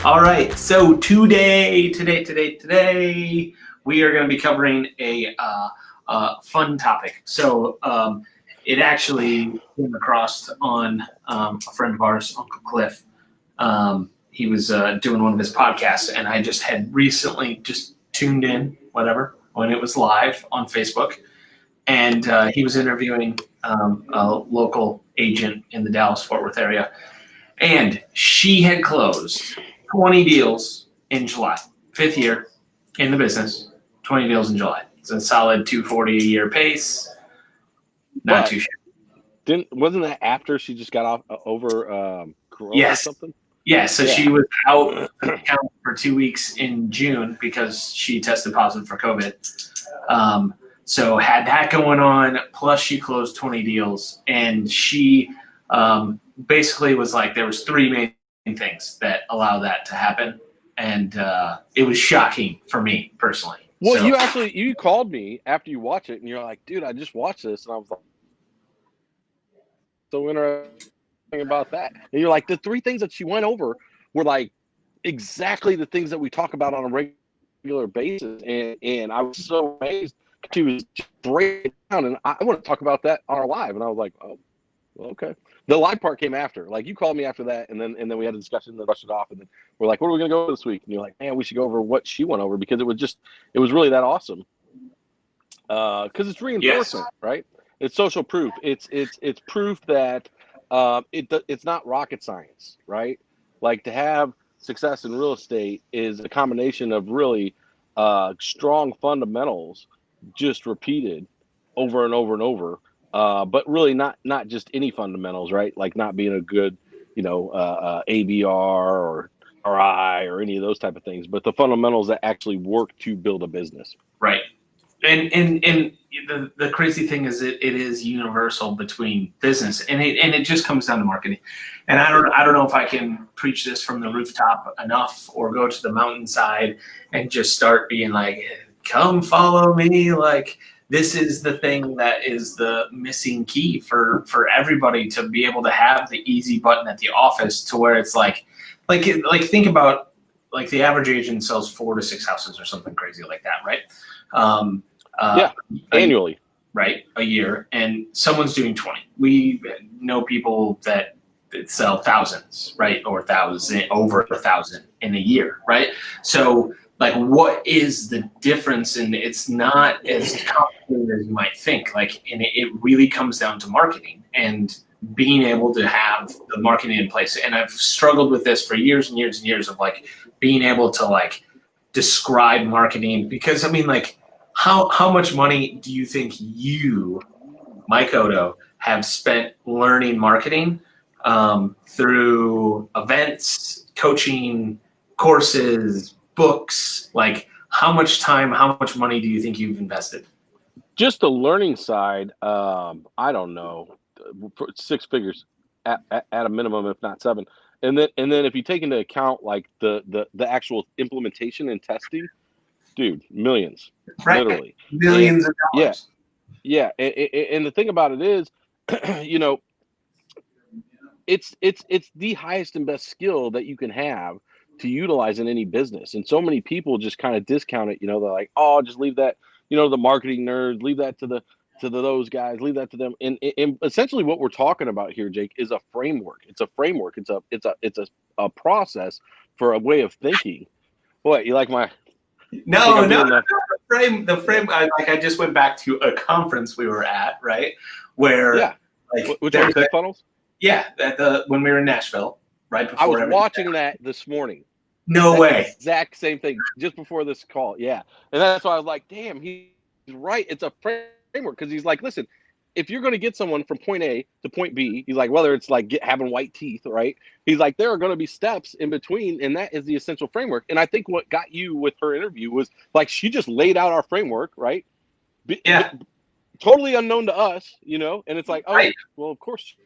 All right. So today, we are going to be covering a fun topic. So it actually came across on a friend of ours, Uncle Cliff. He was doing one of his podcasts, and I just had recently just tuned in, whatever, when it was live on Facebook. And he was interviewing a local agent in the Dallas-Fort Worth area. And she had closed 20 deals in July. 5th year in the business, 20 deals in July. It's a solid 240 a year pace. Not too shabby. Wasn't that after she just got off over Corona or something? Yeah, so she was out for 2 weeks in June because she tested positive for COVID. So had that going on, plus she closed 20 deals, and she basically was like, there was three main things that allow that to happen, and it was shocking for me personally. Well, so, you called me after you watch it, and you're like, dude, I just watched this, and I was like, so interesting about that. And you're like, the three things that she went over were like exactly the things that we talk about on a regular basis, and I was so amazed. She was breaking down, and I want to talk about that on our live, and I was like, oh, well, okay. The live part came after. Like, you called me after that, and then we had a discussion, and then rushed it off, and then we're like, what are we gonna go over this week? And you're like, man, we should go over what she went over, because it was really that awesome. Because it's reinforcement, right? It's social proof. It's proof that it's not rocket science, right? Like, to have success in real estate is a combination of really strong fundamentals just repeated over and over and over. But really not just any fundamentals, right? Like not being a good, ABR or RI or any of those type of things, but the fundamentals that actually work to build a business. Right. And the crazy thing is it is universal between business, and it just comes down to marketing. And I don't know if I can preach this from the rooftop enough, or go to the mountainside and just start being like, come follow me. Like, this is the thing that is the missing key for everybody to be able to have the easy button at the office, to where it's like think about, like, the average agent sells 4 to 6 houses or something crazy like that, right? Annually, right? A year, and someone's doing 20. We know people that sell thousands, right? Or over 1,000 in a year, right? So, like, what is the difference? And it's not as complicated as you might think. Like, and it really comes down to marketing and being able to have the marketing in place. And I've struggled with this for years and years and years, of like being able to like describe marketing, because I mean, like, how much money do you think you, Mike Odo, have spent learning marketing through events, coaching, courses, books? Like, how much time, how much money do you think you've invested? Just the learning side, I don't know, 6 figures at a minimum, if not 7. And then if you take into account like the actual implementation and testing, dude, millions, right. Literally millions of dollars. Yeah. And the thing about it is, it's the highest and best skill that you can have to utilize in any business. And so many people just kind of discount it. They're like, oh, just leave that, the marketing nerds, leave that to those guys, leave that to them. And essentially what we're talking about here, Jake, is a framework. It's a framework. It's a process for a way of thinking. What, you like my... No. The frame. I just went back to a conference we were at, right? Where, which one, ClickFunnels? Yeah, when we were in Nashville, right before. I was watching that this morning. No way. Exact same thing, just before this call. Yeah, and that's why I was like, damn, he's right. It's a framework, because he's like, listen, if you're going to get someone from point A to point B, he's like, whether it's like having white teeth, right? He's like, there are going to be steps in between, and that is the essential framework. And I think what got you with her interview was like, she just laid out our framework, right? Totally unknown to us, and it's like, oh, right. Well, of course,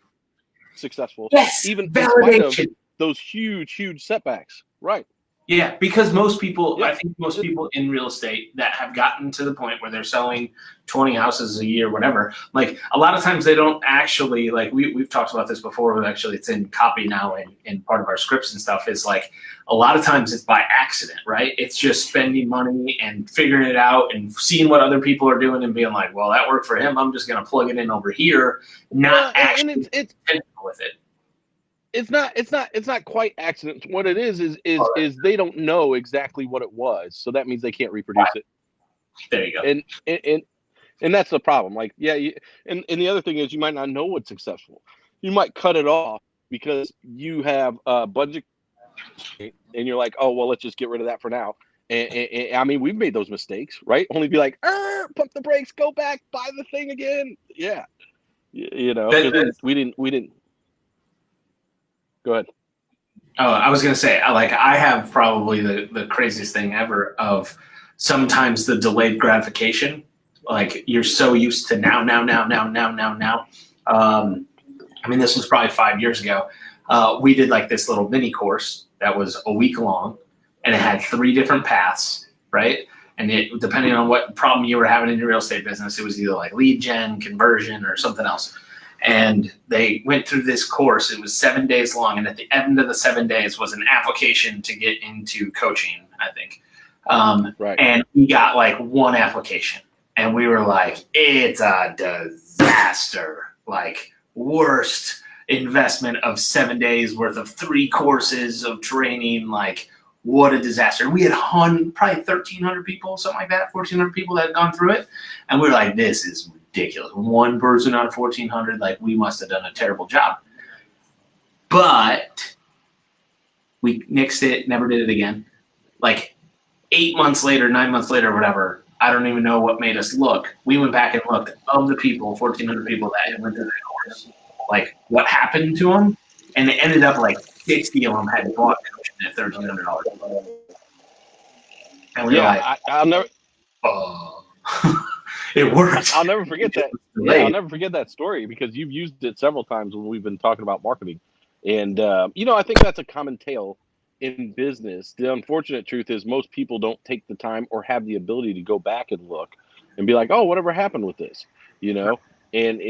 successful. Yes, even in spite of those huge setbacks, right? Yeah, because most people, Yeah. I think most people in real estate that have gotten to the point where they're selling 20 houses a year, whatever, like a lot of times they don't actually, like we've talked about this before, but actually it's in copy now and in part of our scripts and stuff, is like a lot of times it's by accident, right? It's just spending money and figuring it out and seeing what other people are doing and being like, well, that worked for him, I'm just going to plug it in over here, not actually and it's intentional with it. it's not quite accident. What it is they don't know exactly what it was, so that means they can't reproduce it. There you go. And that's the problem. Like, yeah, and the other thing is you might not know what's successful. You might cut it off because you have a budget, and you're like, oh well, let's just get rid of that for now. And I mean, we've made those mistakes, right? Only be like, pump the brakes, go back, buy the thing again. Yeah, you know, we didn't. Go ahead. Oh, I was gonna say, like, I have probably the craziest thing ever of sometimes the delayed gratification. Like, you're so used to now. I mean, this was probably 5 years ago. We did like this little mini course that was a week long, and it had 3 different paths, right? And it, depending on what problem you were having in your real estate business, it was either like lead gen, conversion, or something else. And they went through this course. It was 7 days long, and at the end of the 7 days was an application to get into coaching, I think. Right. And we got like 1 application, and we were like, it's a disaster. Like, worst investment of 7 days worth of 3 courses of training. Like, what a disaster. We had probably 1,300 people, something like that, 1,400 people that had gone through it. And we were like, this is ridiculous. 1 person out of 1,400, like, we must have done a terrible job. But we nixed it, never did it again. Like 8 months later, 9 months later, whatever, I don't even know what made us look. We went back and looked of the people, 1,400 people that went through that course, like what happened to them. And it ended up like 60 of them had bought coaching at $1,300. And we were like, I'll never. oh, it worked. I'll never forget that. Yeah, I'll never forget that story because you've used it several times when we've been talking about marketing. And, you know, I think that's a common tale in business. The unfortunate truth is most people don't take the time or have the ability to go back and look and be like, oh, whatever happened with this, you know? And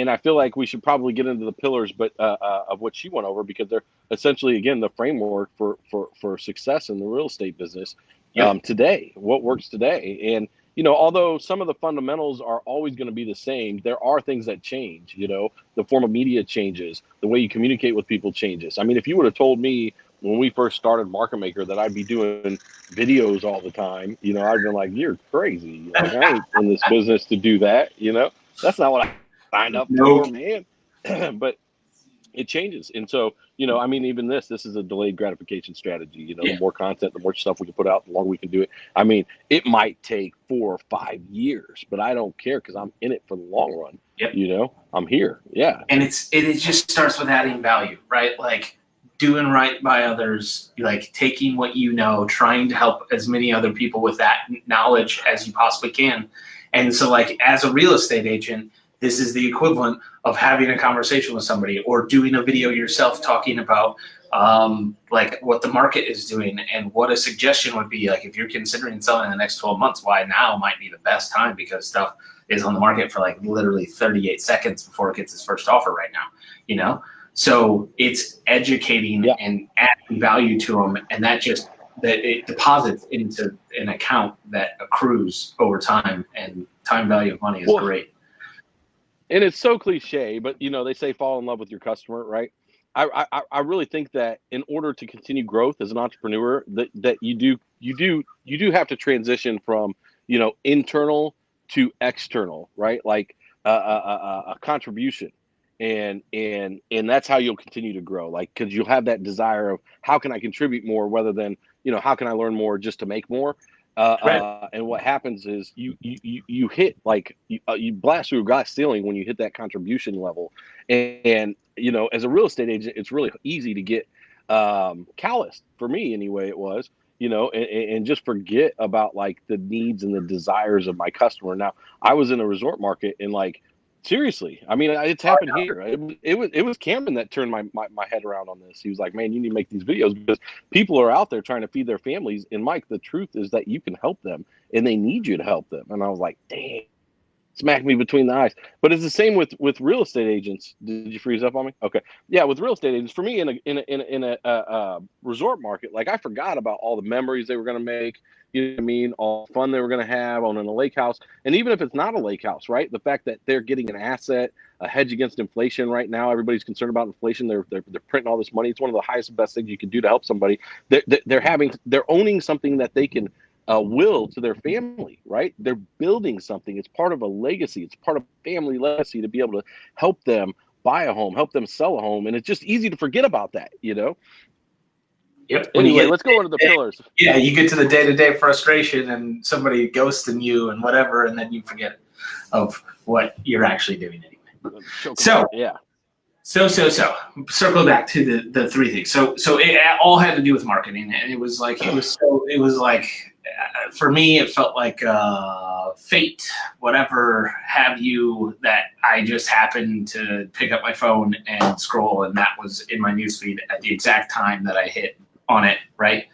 I feel like we should probably get into the pillars, but of what she went over, because they're essentially, again, the framework for success in the real estate business today, what works today. And, you know, although some of the fundamentals are always going to be the same, there are things that change. You know, the form of media changes, the way you communicate with people changes. I mean, if you would have told me when we first started Market Maker that I'd be doing videos all the time, you know, I'd been like, you're crazy. Like, I ain't in this business to do that. You know, that's not what I signed up for, man. But it changes. And so, you know, I mean, even this is a delayed gratification strategy. You know, the more content, the more stuff we can put out, the longer we can do it. I mean, it might take 4 or 5 years, but I don't care because I'm in it for the long run. You know, I'm here. Yeah. And it just starts with adding value, right? Like doing right by others, like taking what you know, trying to help as many other people with that knowledge as you possibly can. And so, like, as a real estate agent, this is the equivalent of having a conversation with somebody or doing a video yourself talking about like what the market is doing and what a suggestion would be. Like, if you're considering selling in the next 12 months, why now might be the best time, because stuff is on the market for like literally 38 seconds before it gets its first offer right now, you know? So it's educating and adding value to them, and that it deposits into an account that accrues over time, and time value of money is great. And it's so cliche, but you know, they say fall in love with your customer, right? I really think that in order to continue growth as an entrepreneur, that you do have to transition from, you know, internal to external, right? Like a contribution, and that's how you'll continue to grow. Like, because you'll have that desire of how can I contribute more, rather than, you know, how can I learn more just to make more. And what happens is you hit, like, you blast through a glass ceiling when you hit that contribution level. And you know, as a real estate agent, it's really easy to get calloused. For me anyway, it was, you know, and just forget about like the needs and the desires of my customer. Now, I was in a resort market, and like Seriously, I mean, it's happened here. It was Cameron that turned my head around on this. He was like, "Man, you need to make these videos because people are out there trying to feed their families." And Mike, the truth is that you can help them, and they need you to help them. And I was like, "Dang." Smack me between the eyes. But it's the same with real estate agents. Did you freeze up on me? Okay. Yeah, with real estate agents, for me in a resort market, like I forgot about all the memories they were going to make. You know what I mean? All the fun they were going to have owning a lake house. And even if it's not a lake house, right? The fact that they're getting an asset, a hedge against inflation right now. Everybody's concerned about inflation. They're printing all this money. It's one of the highest and best things you can do to help somebody. They're owning something that they can will to their family, right? They're building something. It's part of a legacy. It's part of family legacy to be able to help them buy a home, help them sell a home. And it's just easy to forget about that, you know? Yep. Anyway, let's go into the pillars. Yeah, you get to the day-to-day frustration and somebody ghosting you and whatever, and then you forget of what you're actually doing anyway. So circle back to the three things. So it all had to do with marketing, and it was like for me, it felt like fate, whatever have you, that I just happened to pick up my phone and scroll, and that was in my newsfeed at the exact time that I hit on it, right?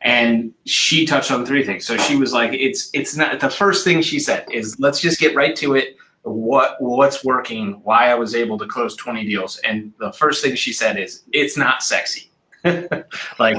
And she touched on three things. So she was like, it's not, the first thing she said is, let's just get right to it. What's working, why I was able to close 20 deals. And the first thing she said is, it's not sexy. Like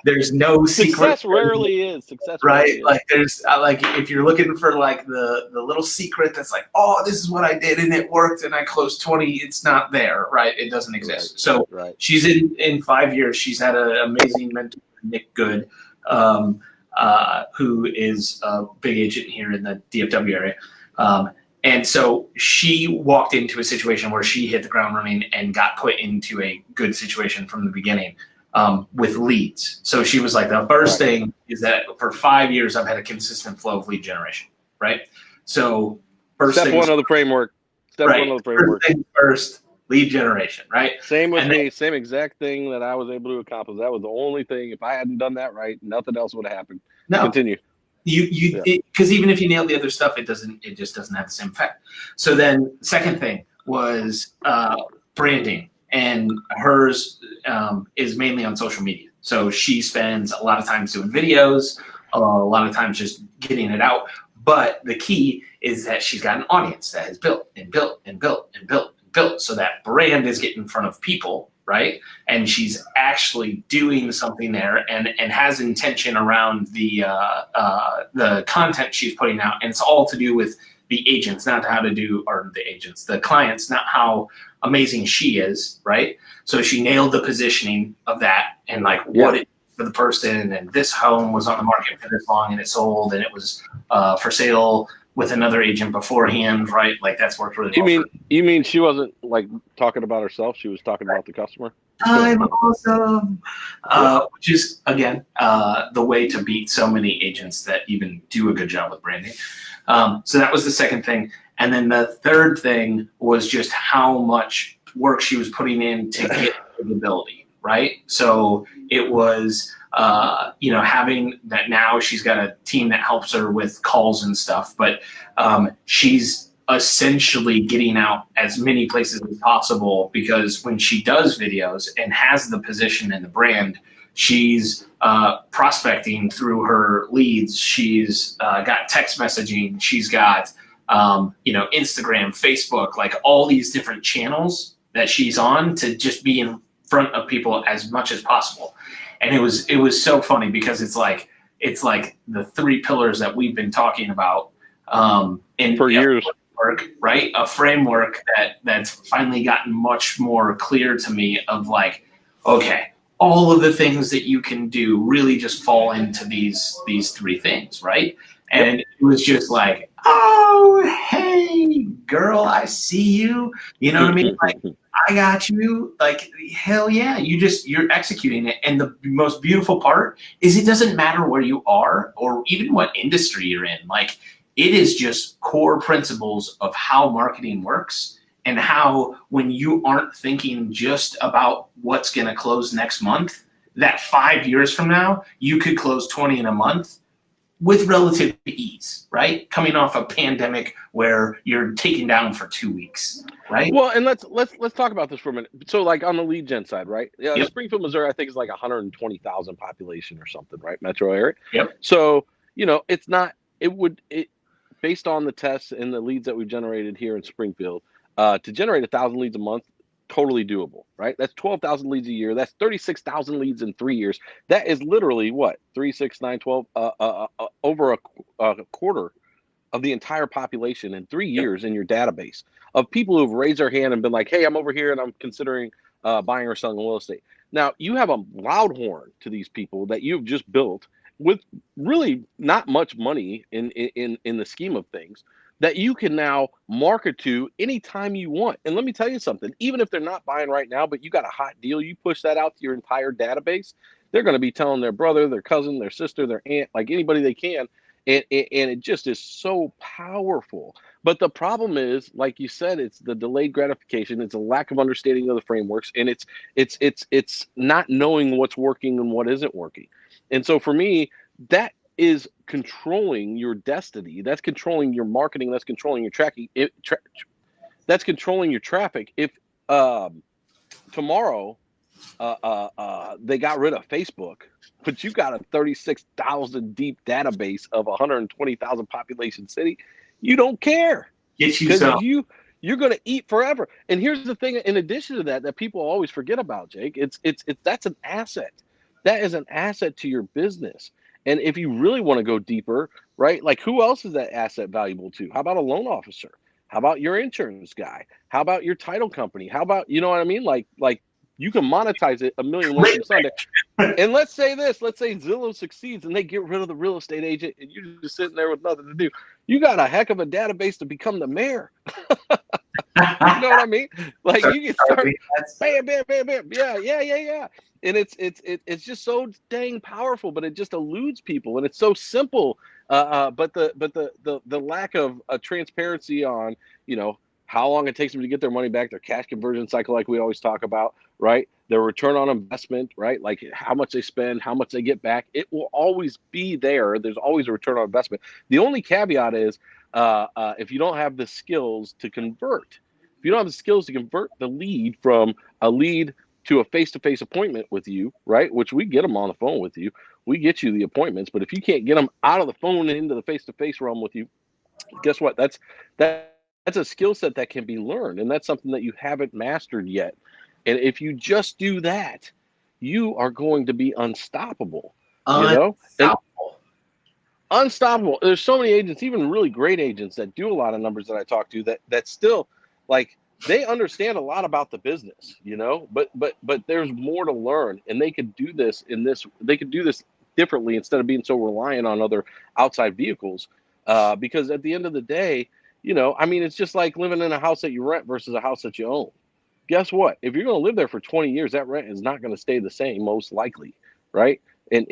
there's no secret. Success rarely is. Success right? Rarely is. Like there's like, if you're looking for like the little secret that's like, oh, this is what I did and it worked and I closed 20, it's not there, right? It doesn't exist. Right. So Right. she's in 5 years, she's had an amazing mentor, Nick Good, who is a big agent here in the DFW area. And so she walked into a situation where she hit the ground running and got put into a good situation from the beginning with leads. So she was like, the first thing is that for 5 years, I've had a consistent flow of lead generation, right? So Step one of the framework. Step one of the framework. First, lead generation, right? Same with me. Same exact thing that I was able to accomplish. That was the only thing. If I hadn't done that right, nothing else would have happened. No. Continue. Because even if you nail the other stuff, it just doesn't have the same effect. So then second thing was branding, and hers is mainly on social media. So she spends a lot of times doing videos, a lot of times just getting it out. But the key is that she's got an audience that has built and built and built and built and built. So that brand is getting in front of people, right? And she's actually doing something there and has intention around the content she's putting out. And it's all to do with the agents, not how to do, or the agents, the clients, not how amazing she is, right? So she nailed the positioning of that and like what it for the person, and this home was on the market for this long and it sold and it was for sale with another agent beforehand, right? Like that's worked really well. You mean she wasn't like talking about herself? She was talking about the customer? I'm awesome. Which is, again, the way to beat so many agents that even do a good job with branding. So that was the second thing. And then the third thing was just how much work she was putting in to get visibility, right? So it was, having that now she's got a team that helps her with calls and stuff, but she's essentially getting out as many places as possible, because when she does videos and has the position and the brand, she's prospecting through her leads. She's got text messaging. She's got, Instagram, Facebook, like all these different channels that she's on to just be in front of people as much as possible. And it was so funny because it's like the three pillars that we've been talking about for years. Right? A framework that's finally gotten much more clear to me of like, okay, all of the things that you can do really just fall into these three things, right? And it was just like, oh, hey, girl, I see you. You know what I mean? Like, I got you. Like, hell yeah, you're executing it. And the most beautiful part is it doesn't matter where you are or even what industry you're in. Like, it is just core principles of how marketing works, and how when you aren't thinking just about what's going to close next month, that 5 years from now, you could close 20 in a month with relative ease, right? Coming off a pandemic where you're taken down for 2 weeks, right? Well, and let's talk about this for a minute. So, like on the lead gen side, right? Yeah, Yep. Springfield, Missouri, I think is like 120,000 population or something, right? Metro area. Yep. So, it's not. It based on the tests and the leads that we've generated here in Springfield, to generate 1,000 leads a month, totally doable, right? That's 12,000 leads a year. That's 36,000 leads in 3 years. That is literally what 3, 6, 9, 12, over a quarter of the entire population in 3 years in your database of people who've raised their hand and been like, hey, I'm over here and I'm considering buying or selling real estate. Now, you have a loud horn to these people that you've just built with really not much money in the scheme of things that you can now market to anytime you want. And let me tell you something, even if they're not buying right now, but you got a hot deal, you push that out to your entire database, they're going to be telling their brother, their cousin, their sister, their aunt, like anybody they can. And it just is so powerful. But the problem is, like you said, it's the delayed gratification. It's a lack of understanding of the frameworks, and it's not knowing what's working and what isn't working. And so for me, that is controlling your destiny. That's controlling your marketing. That's controlling your tracking. That's controlling your traffic. If tomorrow they got rid of Facebook, but you got a 36,000 deep database of 120,000 population city, you don't care because you're going to eat forever. And here's the thing: in addition to that people always forget about, Jake, it's that's an asset. That is an asset to your business. And if you really want to go deeper, right? Like who else is that asset valuable to? How about a loan officer? How about your insurance guy? How about your title company? How about, you know what I mean? Like you can monetize it a million ways from Sunday. And let's say Zillow succeeds and they get rid of the real estate agent and you're just sitting there with nothing to do. You got a heck of a database to become the mayor. You know what I mean? Like you can start bam, bam, bam, bam. Yeah. And it's just so dang powerful, but it just eludes people, and it's so simple. But the lack of transparency on how long it takes them to get their money back, their cash conversion cycle, like we always talk about, right? Their return on investment, right? Like how much they spend, how much they get back. It will always be there. There's always a return on investment. The only caveat is if you don't have the skills to convert. If you don't have the skills to convert the lead from a lead to a face-to-face appointment with you, right? Which we get them on the phone with you. We get you the appointments, but if you can't get them out of the phone and into the face-to-face realm with you, guess what? That's a skill set that can be learned, and that's something that you haven't mastered yet. And if you just do that, you are going to be unstoppable. Unstoppable. There's so many agents, even really great agents that do a lot of numbers that I talk to that still like they understand a lot about the business, but there's more to learn, and they could do this differently instead of being so reliant on other outside vehicles. Because at the end of the day, it's just like living in a house that you rent versus a house that you own. Guess what? If you're going to live there for 20 years, that rent is not going to stay the same, most likely, right? And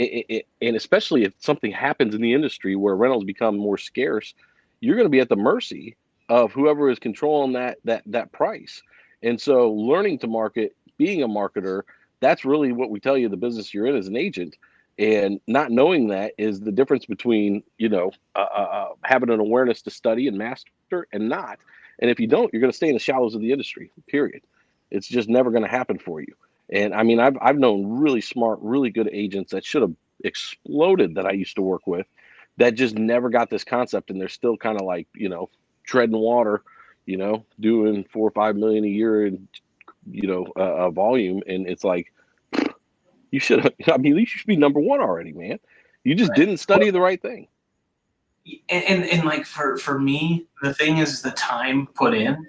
especially if something happens in the industry where rentals become more scarce, you're going to be at the mercy of whoever is controlling that price. And so learning to market, being a marketer, that's really what we tell you the business you're in as an agent. And not knowing that is the difference between, having an awareness to study and master and not. And if you don't, you're going to stay in the shallows of the industry, period. It's just never going to happen for you. And I mean, I've known really smart, really good agents that should have exploded that I used to work with that just never got this concept. And they're still kind of like, treading water, doing 4 or 5 million a year in, volume. And it's like, you should be number one already, man. You just didn't study the right thing. And like for me, the thing is the time put in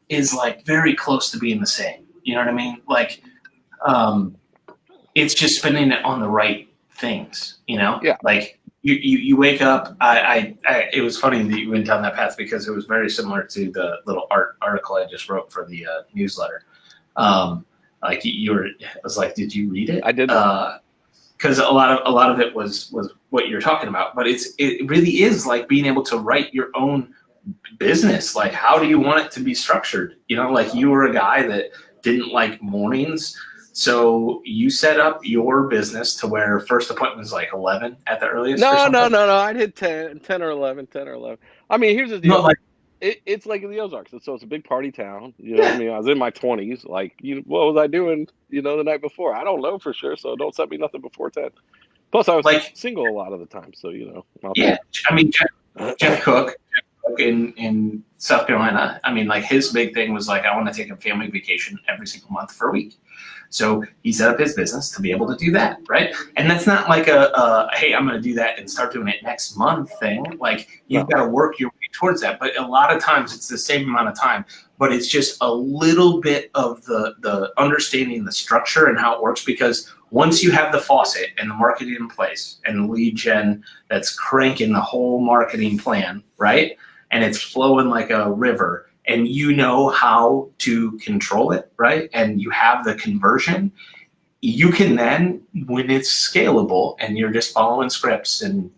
is like very close to being the same. You know what I mean? Like, it's just spending it on the right things, Yeah. Like you wake up. It was funny that you went down that path because it was very similar to the little article I just wrote for the newsletter. Like I was like, did you read it? I did. Because a lot of it was what you're talking about, but it really is like being able to write your own business. Like, how do you want it to be structured? Like you were a guy that didn't like mornings, So you set up your business to where first appointment was like 11 at the earliest or No, no, something? no, no. I did 10 or 11, 10 or 11. I mean, here's the No, deal. like, It's like in the Ozarks, so it's a big party town. You know, I yeah, mean, I was in my 20s. Like, what was I doing? The night before. I don't know for sure. So don't set me nothing before 10. Plus, I was like, single a lot of the time, so out yeah. there. I mean, Jeff Cook in South Carolina. I mean, like his big thing was like, I want to take a family vacation every single month for a week. So he set up his business to be able to do that, right? And that's not like hey, I'm going to do that and start doing it next month thing. Like you've No. got to work your way towards that. But a lot of times it's the same amount of time, but it's just a little bit of the understanding the structure and how it works. Because once you have the faucet and the marketing in place and the lead gen that's cranking the whole marketing plan, right? And it's flowing like a river, and you know how to control it, right? And you have the conversion, you can then, when it's scalable and you're just following scripts and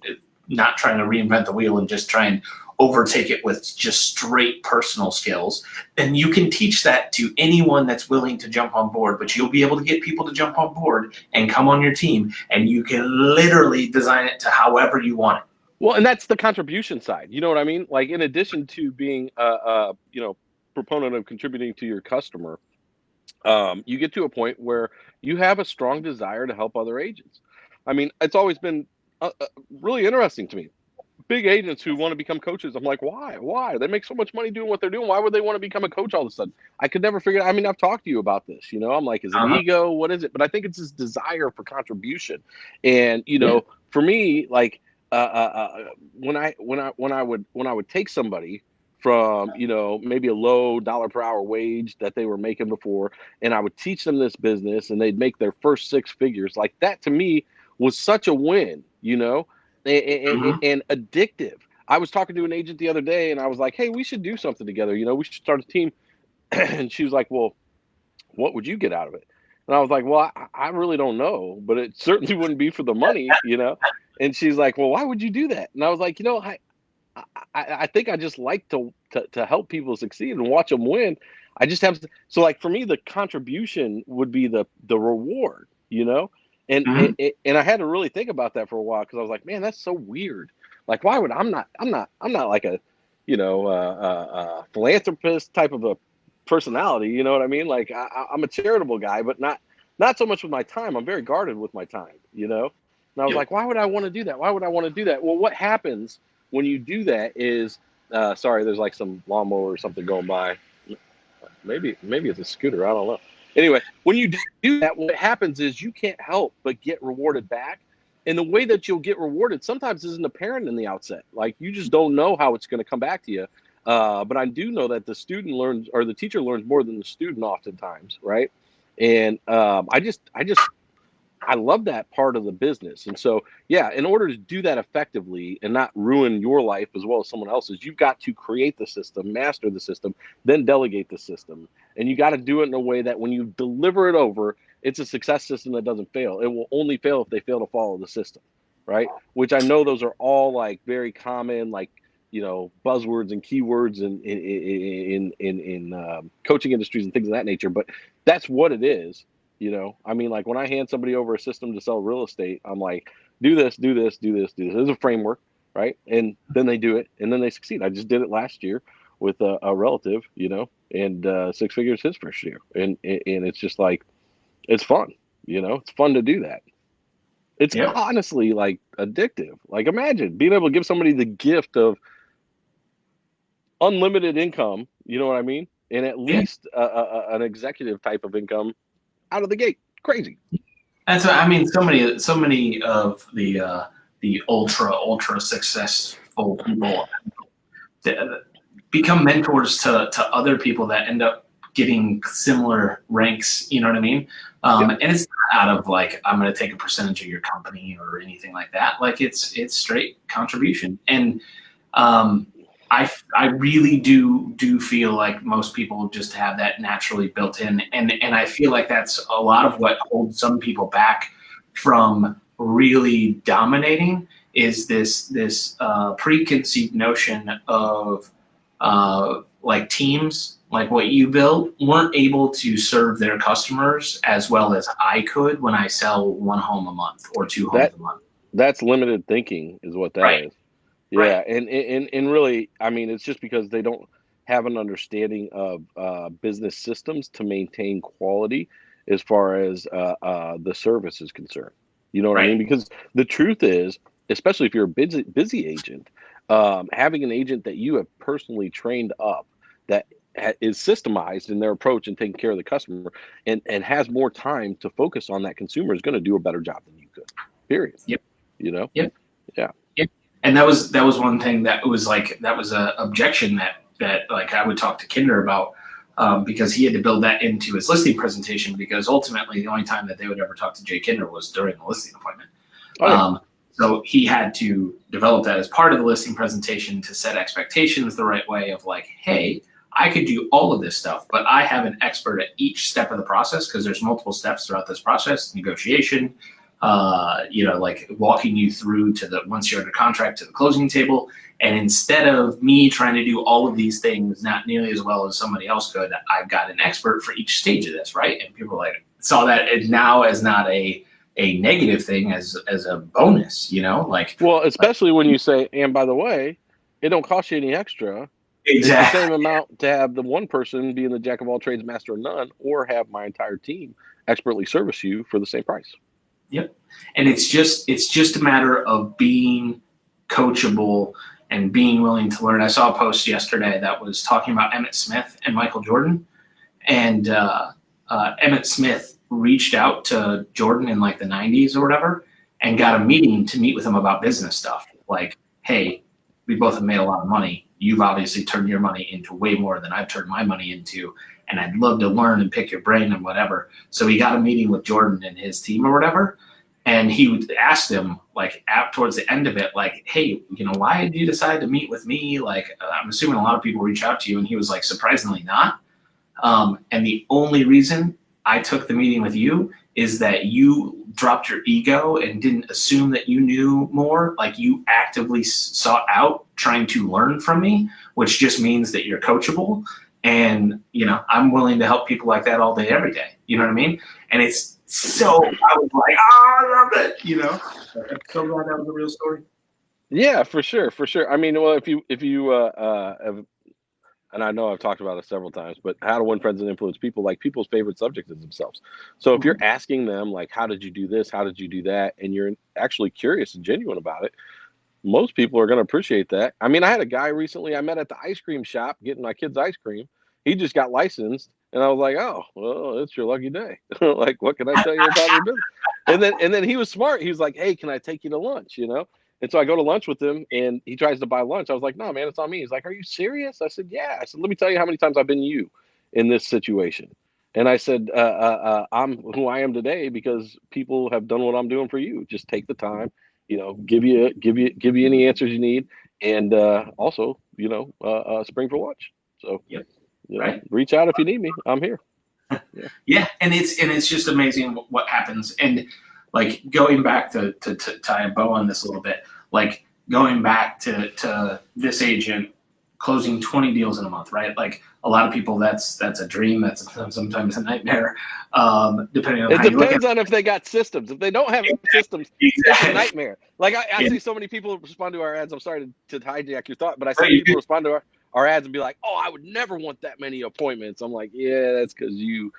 not trying to reinvent the wheel and just try and overtake it with just straight personal skills, then you can teach that to anyone that's willing to jump on board. But you'll be able to get people to jump on board and come on your team, and you can literally design it to however you want it. Well, and that's the contribution side. You know what I mean? Like, in addition to being proponent of contributing to your customer, you get to a point where you have a strong desire to help other agents. I mean, it's always been really interesting to me. Big agents who want to become coaches, I'm like, why? Why? They make so much money doing what they're doing. Why would they want to become a coach all of a sudden? I could never figure it out. I mean, I've talked to you about this. I'm like, is it Uh-huh. ego? What is it? But I think it's this desire for contribution. And Yeah. for me, like when I would take somebody from maybe a low dollar per hour wage that they were making before, and I would teach them this business, and they'd make their first six figures. Like, that to me was such a win, Mm-hmm. and addictive. I was talking to an agent the other day, and I was like, hey, we should do something together. We should start a team. And she was like, well, what would you get out of it? And I was like, well, I really don't know, but it certainly wouldn't be for the money. And she's like, well, why would you do that? And I was like, I think I just like to help people succeed and watch them win. I just have to, so, like, for me, the contribution would be the reward. And Mm-hmm. and I had to really think about that for a while, because I was like, man, that's so weird. Like, why would I'm not like a philanthropist type of a personality. You know what I mean? Like, I'm a charitable guy, but not so much with my time. I'm very guarded with my time. And I was Yep. like, why would I want to do that? Why would I want to do that? Well, what happens when you do that is, sorry, there's like some lawnmower or something going by. Maybe it's a scooter. I don't know. Anyway, when you do that, what happens is you can't help but get rewarded back. And the way that you'll get rewarded sometimes isn't apparent in the outset. Like, you just don't know how it's going to come back to you. But I do know that the student learns, or the teacher learns, more than the student oftentimes, right? And I love that part of the business. And so, yeah, in order to do that effectively and not ruin your life as well as someone else's, you've got to create the system, master the system, then delegate the system. And you got to do it in a way that when you deliver it over, it's a success system that doesn't fail. It will only fail if they fail to follow the system, right? Which I know those are all like very common, like, buzzwords and keywords in coaching industries and things of that nature. But that's what it is. I mean, like, when I hand somebody over a system to sell real estate, I'm like, do this, do this, do this, do this. There's a framework, right? And then they do it, and then they succeed. I just did it last year with a relative, and 6 figures his first year, and it's just like, it's fun. It's fun to do that. It's Yep. honestly, like, addictive. Like, imagine being able to give somebody the gift of unlimited income. You know what I mean? And at Yeah. least an executive type of income out of the gate. Crazy. That's what I mean. So many of the ultra successful people become mentors to other people that end up getting similar ranks. You know what I mean? Yep. And it's not out of like, I'm going to take a percentage of your company or anything like that. Like, it's straight contribution. And I really do feel like most people just have that naturally built in, and I feel like that's a lot of what holds some people back from really dominating, is this preconceived notion of like teams like what you built, weren't able to serve their customers as well as I could when I sell one home a month or two homes That a month. that's limited thinking is what that Right. is. Right. Yeah, and really, I mean, it's just because they don't have an understanding of business systems to maintain quality as far as the service is concerned. You know what I Right. mean? Because the truth is, especially if you're a busy agent, having an agent that you have personally trained up that is systemized in their approach and taking care of the customer and has more time to focus on that consumer is going to do a better job than you could. Period. Yep. You know? Yep. Yeah. Yep. And that was one thing that was like that was a objection that like I would talk to Kinder about, because he had to build that into his listing presentation, because ultimately the only time that they would ever talk to Jay Kinder was during the listing appointment. Oh, yeah. So he had to develop that as part of the listing presentation to set expectations the right way of like, hey, I could do all of this stuff, but I have an expert at each step of the process, because there's multiple steps throughout this process: negotiation, like walking you through to the once you're under contract to the closing table. And instead of me trying to do all of these things not nearly as well as somebody else could, I've got an expert for each stage of this, right? And people like saw that now as not a negative thing, as a bonus, like. Well, especially when you say, and by the way, it don't cost you any extra. It's the Exactly. same amount to have the one person being the jack of all trades, master of none, or have my entire team expertly service you for the same price. Yep. And it's just a matter of being coachable and being willing to learn. I saw a post yesterday that was talking about Emmett Smith and Michael Jordan, and Emmett Smith reached out to Jordan in like the 90s or whatever and got a meeting to meet with him about business stuff. Like, hey, we both have made a lot of money. You've obviously turned your money into way more than I've turned my money into, and I'd love to learn and pick your brain and whatever. So he got a meeting with Jordan and his team or whatever, and he would ask them like towards the end of it, like, hey, why did you decide to meet with me? Like, I'm assuming a lot of people reach out to you, and he was like, surprisingly not. And the only reason I took the meeting with you is that you dropped your ego and didn't assume that you knew more. Like, you actively sought out trying to learn from me, which just means that you're coachable. And, I'm willing to help people like that all day, every day. You know what I mean? And it's so, I was like, I love it. I'm so glad that was a real story. Yeah, for sure, for sure. I mean, well, if you have, and I know I've talked about it several times, but how to win friends and influence people, like people's favorite subject is themselves. So if you're asking them like, how did you do this? How did you do that? And you're actually curious and genuine about it, most people are going to appreciate that. I mean, I had a guy recently I met at the ice cream shop getting my kids ice cream. He just got licensed, and I was like, oh, well, it's your lucky day. Like, what can I tell you about your business? And then he was smart. He was like, hey, can I take you to lunch? And so I go to lunch with him, and he tries to buy lunch. I was like, no, man, it's on me. He's like, are you serious? I said, yeah. I said, let me tell you how many times I've been you in this situation. And I said, I'm who I am today because people have done what I'm doing for you. Just take the time, give you any answers you need, and also, spring for lunch. So, Yep. Right. reach out if you need me. I'm here. Yeah, and it's just amazing what happens. And like going back to tie a bow on this a little bit, like going back to this agent closing 20 deals in a month, right? Like a lot of people, that's a dream. That's sometimes a nightmare, depending on It how you look at depends on if they got systems. If they don't have systems, it's a nightmare. Like I see so many people respond to our ads. I'm sorry to hijack your thought, but I see people respond to our ads and be like, oh, I would never want that many appointments. I'm like, yeah, that's because you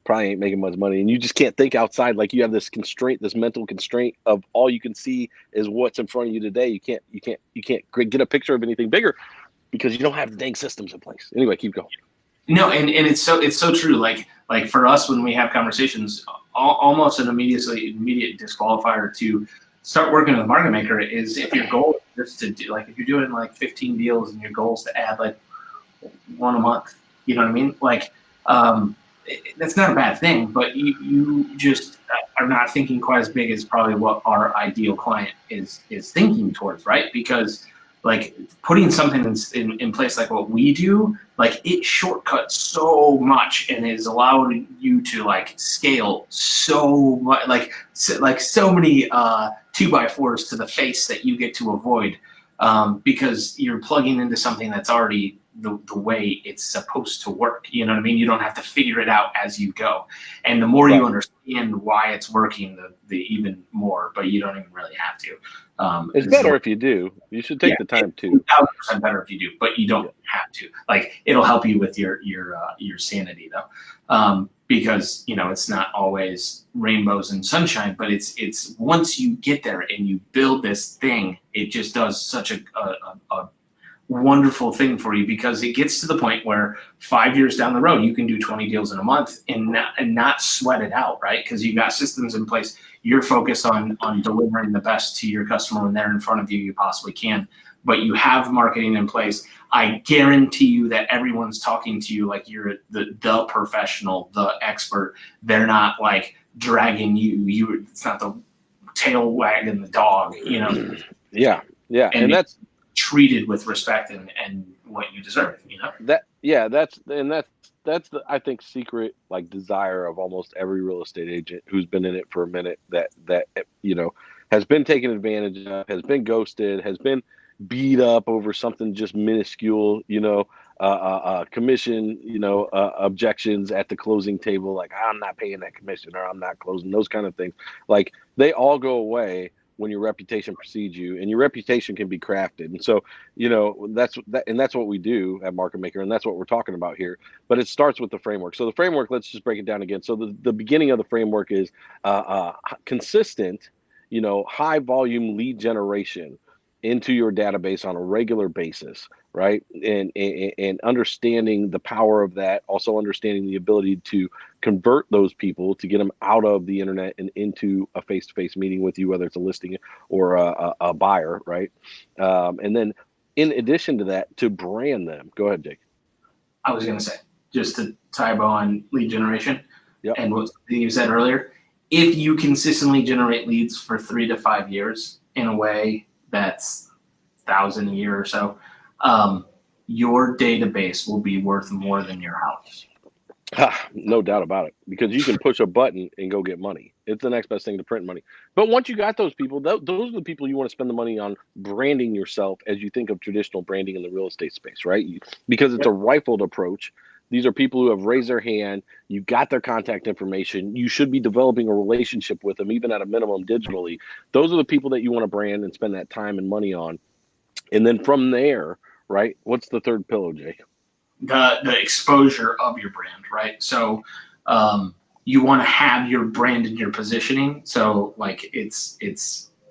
probably ain't making much money, and you just can't think outside. Like you have this constraint, this mental constraint of all you can see is what's in front of you today. You can't get a picture of anything bigger because you don't have the dang systems in place. Anyway, keep going. No, and it's so true. Like for us, when we have conversations, almost an immediate disqualifier to start working with a market maker is if your goal is just to do, like, if you're doing like 15 deals and your goal is to add like one a month, you know what I mean? Like, that's not a bad thing, but you just are not thinking quite as big as probably what our ideal client is thinking towards, right? Because like putting something in place like what we do, like it shortcuts so much and is allowing you to like scale so much, like so many 2x4s to the face that you get to avoid, because you're plugging into something that's already the way it's supposed to work. You know what I mean? You don't have to figure it out as you go. And the more you understand why it's working, the even more, but you don't even really have to. It's better if you do. You should take the time too. 1,000% better if you do, but you don't have to. Like, it'll help you with your sanity though, because it's not always rainbows and sunshine. But it's once you get there and you build this thing, it just does such a wonderful thing for you, because it gets to the point where 5 years down the road you can do 20 deals in a month and not sweat it out, right? Because you've got systems in place. You're focused on delivering the best to your customer when they're in front of you possibly can, but you have marketing in place. I guarantee you that everyone's talking to you like you're the professional, the expert. They're not like dragging you. It's not the tail wagging the dog, Yeah. And that's treated with respect and what you deserve, that's the, I think, secret like desire of almost every real estate agent who's been in it for a minute, that has been taken advantage of, has been ghosted, has been beat up over something just minuscule, commission, objections at the closing table, like I'm not paying that commission, or I'm not closing, those kind of things. Like, they all go away when your reputation precedes you, and your reputation can be crafted. And so, that's what we do at Market Maker, and that's what we're talking about here. But it starts with the framework. So the framework, let's just break it down again. So the beginning of the framework is consistent, high volume lead generation into your database on a regular basis, right? And understanding the power of that, also understanding the ability to convert those people, to get them out of the internet and into a face-to-face meeting with you, whether it's a listing or a buyer, right? And then in addition to that, to brand them. Go ahead, Jake. I was going to say, just to tie on lead generation, Yep. And what you said earlier, if you consistently generate leads for 3 to 5 years in a way that's 1,000 a year or so, your database will be worth more than your house. No doubt about it, because you can push a button and go get money. It's the next best thing to print money. But once you got those people, those are the people you want to spend the money on branding yourself, as you think of traditional branding in the real estate space, right? Because it's a rifled approach. These are people who have raised their hand. You got their contact information. You should be developing a relationship with them, even at a minimum digitally. Those are the people that you want to brand and spend that time and money on. And then from there, right, what's the third pillar, Jake? The exposure of your brand, right? So you want to have your brand and your positioning. So like it's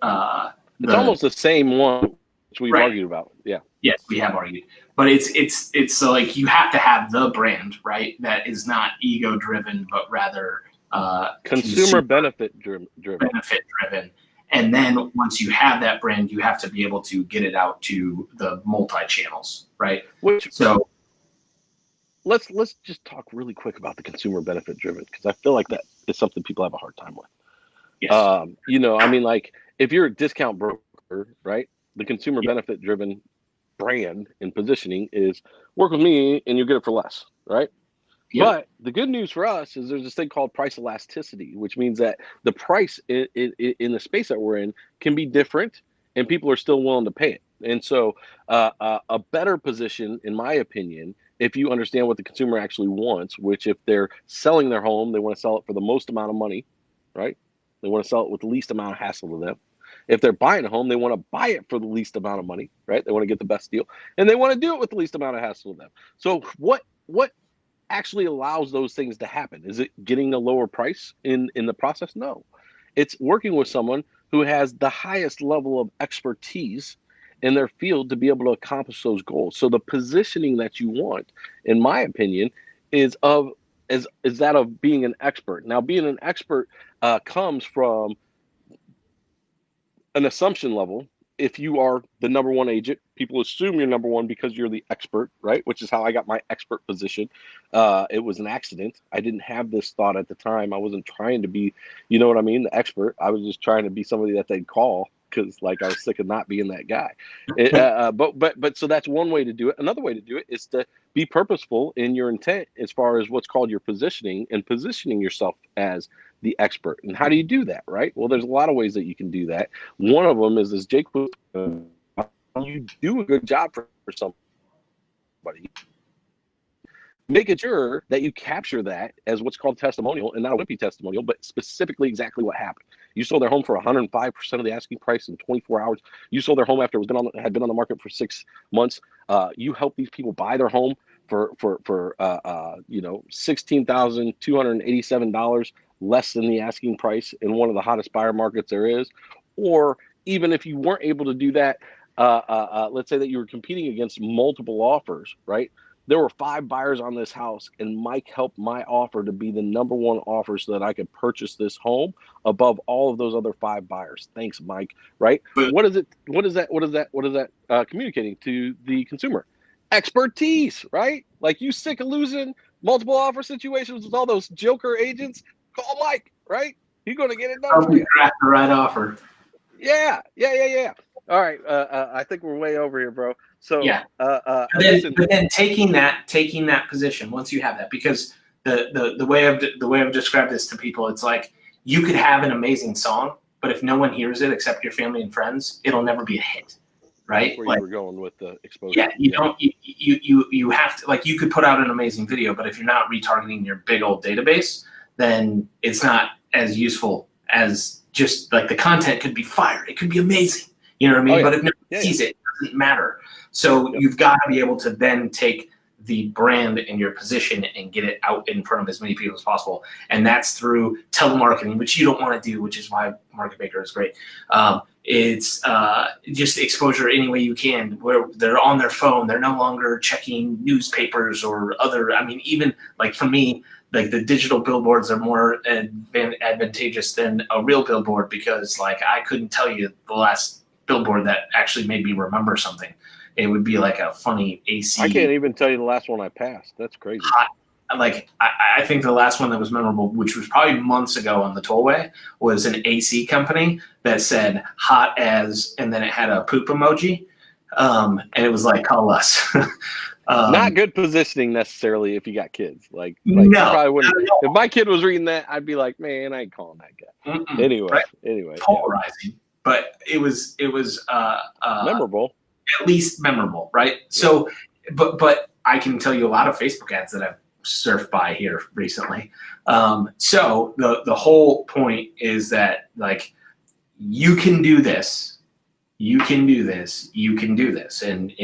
almost the same one, which we've argued about. Yeah. Yes, we have argued, but it's so like you have to have the brand, right? That is not ego driven, but rather consumer benefit driven. And then once you have that brand, you have to be able to get it out to the multi channels, right? So let's just talk really quick about the consumer benefit driven, because I feel like that is something people have a hard time with. Yes. I mean, like, if you're a discount broker, right? The consumer benefit driven brand and positioning is work with me and you'll get it for less, right? Yep. But the good news for us is there's this thing called price elasticity, which means that the price in the space that we're in can be different, and people are still willing to pay it. And so a better position, in my opinion, if you understand what the consumer actually wants, which if they're selling their home, they want to sell it for the most amount of money, right? They want to sell it with the least amount of hassle to them. If they're buying a home, they want to buy it for the least amount of money, right? They want to get the best deal, and they want to do it with the least amount of hassle to them. So what actually allows those things to happen? Is it getting a lower price in the process? No. It's working with someone who has the highest level of expertise in their field to be able to accomplish those goals. So the positioning that you want, in my opinion, is that of being an expert. Now, being an expert comes from an assumption level. If you are the number one agent, people assume you're number one because you're the expert, right? Which is how I got my expert position. It was an accident. I didn't have this thought at the time. I wasn't trying to be, you know what I mean, the expert. I was just trying to be somebody that they'd call, because like I was sick of not being that guy. But so that's one way to do it. Another way to do it is to be purposeful in your intent as far as what's called your positioning, and positioning yourself as the expert. And how do you do that, right? Well, there's a lot of ways that you can do that. One of them is, as Jake was, you do a good job for somebody, everybody. Making sure that you capture that as what's called testimonial, and not a wimpy testimonial, but specifically exactly what happened. You sold their home for 105% of the asking price in 24 hours. You sold their home after it had been on the market for 6 months. You helped these people buy their home for $16,287, less than the asking price in one of the hottest buyer markets there is. Or even if you weren't able to do that, let's say that you were competing against multiple offers, right? There were 5 buyers on this house, and Mike helped my offer to be the number 1 offer so that I could purchase this home above all of those other 5 buyers. Thanks, Mike. Right? But What is that communicating to the consumer? Expertise, right? Like, you sick of losing multiple offer situations with all those joker agents? Call Mike, right? He's going to get it done for you. craft the right offer. Yeah. All right, I think we're way over here, bro. So yeah, but then taking that position once you have that, because the way I've described this to people, it's like you could have an amazing song, but if no one hears it except your family and friends, it'll never be a hit, right? That's where like, you were going with the exposure. Yeah, you have to, like, you could put out an amazing video, but if you're not retargeting your big old database, then it's not as useful as just like the content could be fire. It could be amazing. You know what I mean? Oh, yeah. But if no one sees it, it doesn't matter. So you've got to be able to then take the brand and your position and get it out in front of as many people as possible. And that's through telemarketing, which you don't want to do, which is why Market Maker is great. It's just exposure any way you can, where they're on their phone. They're no longer checking newspapers or other, I mean, even like for me, like the digital billboards are more advantageous than a real billboard, because like I couldn't tell you the last billboard that actually made me remember something. It would be like a funny AC. I can't even tell you the last one I passed. That's crazy. I think the last one that was memorable, which was probably months ago on the tollway, was an AC company that said hot as, and then it had a poop emoji. And it was like, call us. Not good positioning necessarily if you got kids. Like no, you probably wouldn't. If my kid was reading that, I'd be like, man, I ain't calling that guy. Anyway, polarizing. Yeah. But it was memorable. At least memorable, right? Yeah. So, but I can tell you a lot of Facebook ads that I've surfed by here recently. So the whole point is that, like, you can do this, you can do this, you can do this, and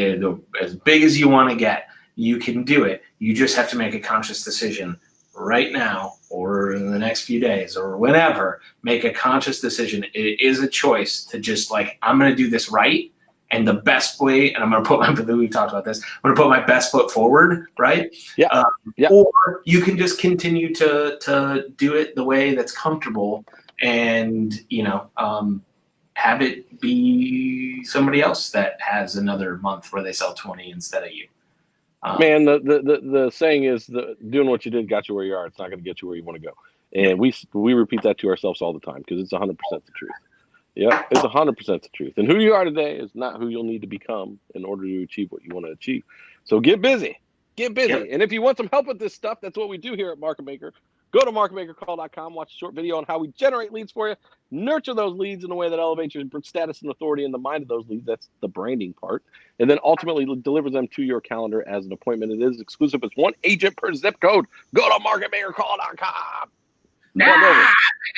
as big as you want to get, you can do it. You just have to make a conscious decision right now, or in the next few days, or whenever. Make a conscious decision. It is a choice to just, like, I'm going to do this right. And the best way, and I'm going to put we've talked about this, I'm going to put my best foot forward, right? Yeah. Or you can just continue to do it the way that's comfortable, and, have it be somebody else that has another month where they sell 20 instead of you. Man, the saying is, doing what you did got you where you are. It's not going to get you where you want to go. And we repeat that to ourselves all the time, because it's 100% the truth. Yeah, it's 100% the truth. And who you are today is not who you'll need to become in order to achieve what you want to achieve. So get busy. Get busy. Yep. And if you want some help with this stuff, that's what we do here at Market Maker. Go to marketmakercall.com, watch a short video on how we generate leads for you, nurture those leads in a way that elevates your status and authority in the mind of those leads. That's the branding part. And then ultimately delivers them to your calendar as an appointment. It is exclusive. It's 1 agent per zip code. Go to marketmakercall.com.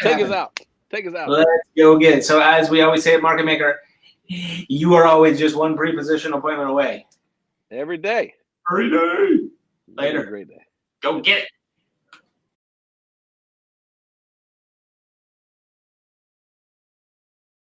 Take us out. Take us out. Let's go get it. So as we always say at Market Maker, you are always just 1 pre-position appointment away. Every day. Every day. Later. Have a great day. Go get it.